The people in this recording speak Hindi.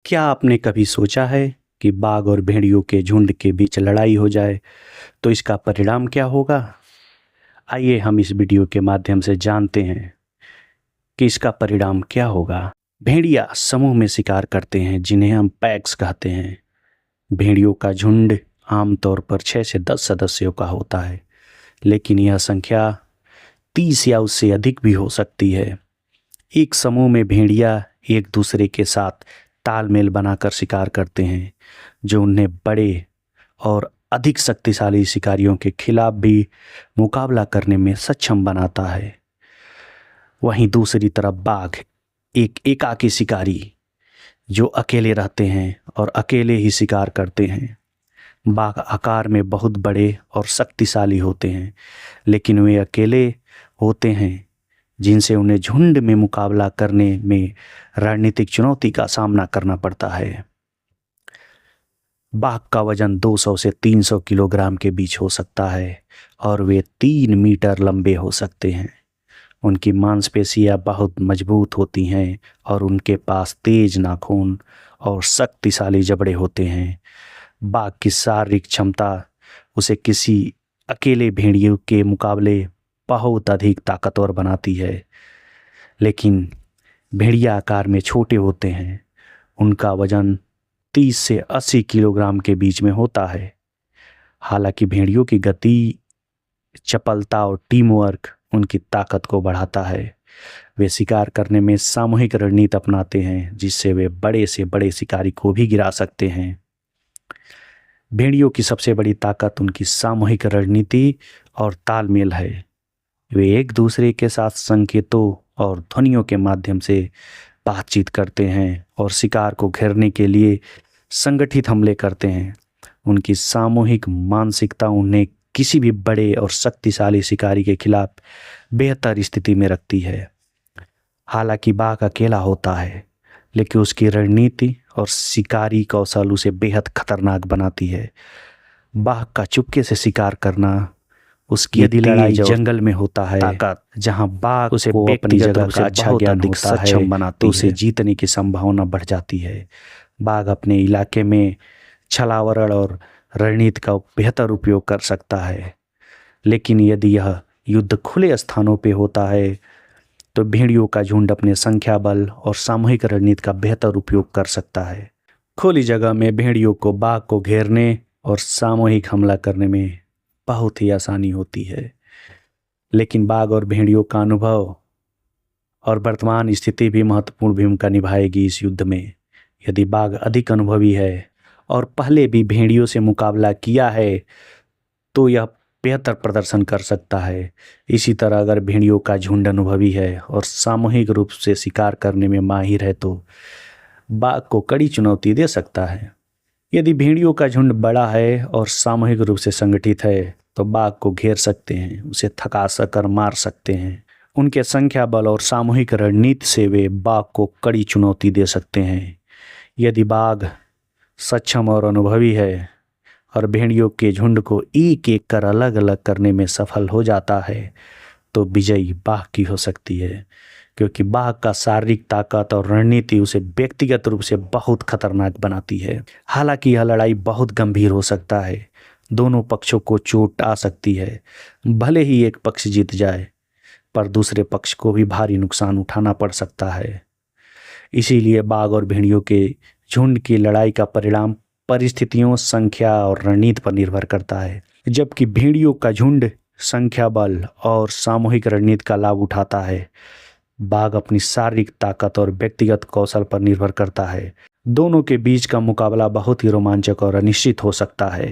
क्या आपने कभी सोचा है कि बाघ और भेड़ियों के झुंड के बीच लड़ाई हो जाए तो इसका परिणाम क्या होगा? आइए हम इस वीडियो के माध्यम से जानते हैं कि इसका परिणाम क्या होगा। भेड़िया समूह में शिकार करते हैं जिन्हें हम पैक्स कहते हैं। भेड़ियों का झुंड आमतौर पर 6 से 10 सदस्यों का होता है, लेकिन यह संख्या 30 या उससे अधिक भी हो सकती है। एक समूह में भेड़िया एक दूसरे के साथ तालमेल बनाकर शिकार करते हैं, जो उन्हें बड़े और अधिक शक्तिशाली शिकारियों के खिलाफ भी मुकाबला करने में सक्षम बनाता है। वहीं दूसरी तरफ बाघ एक एकाकी शिकारी जो अकेले रहते हैं और अकेले ही शिकार करते हैं। बाघ आकार में बहुत बड़े और शक्तिशाली होते हैं, लेकिन वे अकेले होते हैं, जिनसे उन्हें झुंड में मुकाबला करने में रणनीतिक चुनौती का सामना करना पड़ता है। बाघ का वजन 200 से 300 किलोग्राम के बीच हो सकता है और वे 3 मीटर लंबे हो सकते हैं। उनकी मांसपेशियां बहुत मजबूत होती हैं और उनके पास तेज नाखून और शक्तिशाली जबड़े होते हैं। बाघ की शारीरिक क्षमता उसे किसी अकेले भेड़ियों के मुकाबले बहुत अधिक ताकतवर बनाती है, लेकिन भेड़िया आकार में छोटे होते हैं। उनका वजन 30 से 80 किलोग्राम के बीच में होता है। हालांकि भेड़ियों की गति, चपलता और टीम वर्क उनकी ताकत को बढ़ाता है। वे शिकार करने में सामूहिक रणनीति अपनाते हैं, जिससे वे बड़े से बड़े शिकारी को भी गिरा सकते हैं। भेड़ियों की सबसे बड़ी ताकत उनकी सामूहिक रणनीति और तालमेल है। वे एक दूसरे के साथ संकेतों और ध्वनियों के माध्यम से बातचीत करते हैं और शिकार को घेरने के लिए संगठित हमले करते हैं। उनकी सामूहिक मानसिकता उन्हें किसी भी बड़े और शक्तिशाली शिकारी के खिलाफ बेहतर स्थिति में रखती है। हालांकि बाघ अकेला होता है, लेकिन उसकी रणनीति और शिकारी कौशल उसे बेहद खतरनाक बनाती है। बाघ का चुपके से शिकार करना, उसकी यदि लड़ाई जंगल में होता है, ताकत जहां बाघ उसे अपनी जगह का अच्छा ज्ञान होता है, तो उसे जीतने की संभावना बढ़ जाती है। बाघ अपने इलाके में छलावरण और रणनीति का बेहतर उपयोग कर सकता है, लेकिन यदि यह युद्ध खुले स्थानों पे होता है तो भेड़ियों का झुंड अपने संख्या बल और सामूहिक रणनीति का बेहतर उपयोग कर सकता है। खुली जगह में भेड़ियों को बाघ को घेरने और सामूहिक हमला करने में बहुत ही आसानी होती है, लेकिन बाघ और भेड़ियों का अनुभव और वर्तमान स्थिति भी महत्वपूर्ण भूमिका निभाएगी इस युद्ध में। यदि बाघ अधिक अनुभवी है और पहले भी भेड़ियों से मुकाबला किया है तो यह बेहतर प्रदर्शन कर सकता है। इसी तरह अगर भेड़ियों का झुंड अनुभवी है और सामूहिक रूप से शिकार करने में माहिर है तो बाघ को कड़ी चुनौती दे सकता है। यदि भेड़ियों का झुंड बड़ा है और सामूहिक रूप से संगठित है तो बाघ को घेर सकते हैं, उसे थका कर मार सकते हैं। उनके संख्या बल और सामूहिक रणनीति से वे बाघ को कड़ी चुनौती दे सकते हैं। यदि बाघ सक्षम और अनुभवी है और भेड़ियों के झुंड को एक एक कर अलग अलग करने में सफल हो जाता है तो विजयी बाघ की हो सकती है, क्योंकि बाघ का शारीरिक ताकत और रणनीति उसे व्यक्तिगत रूप से बहुत खतरनाक बनाती है। हालांकि यह लड़ाई बहुत गंभीर हो सकता है, दोनों पक्षों को चोट आ सकती है। भले ही एक पक्ष जीत जाए, पर दूसरे पक्ष को भी भारी नुकसान उठाना पड़ सकता है। इसीलिए बाघ और भेड़ियों के झुंड की लड़ाई का परिणाम परिस्थितियों, संख्या और रणनीति पर निर्भर करता है। जबकि भेड़ियों का झुंड संख्या बल और सामूहिक रणनीति का लाभ उठाता है, बाघ अपनी शारीरिक ताकत और व्यक्तिगत कौशल पर निर्भर करता है। दोनों के बीच का मुकाबला बहुत ही रोमांचक और अनिश्चित हो सकता है।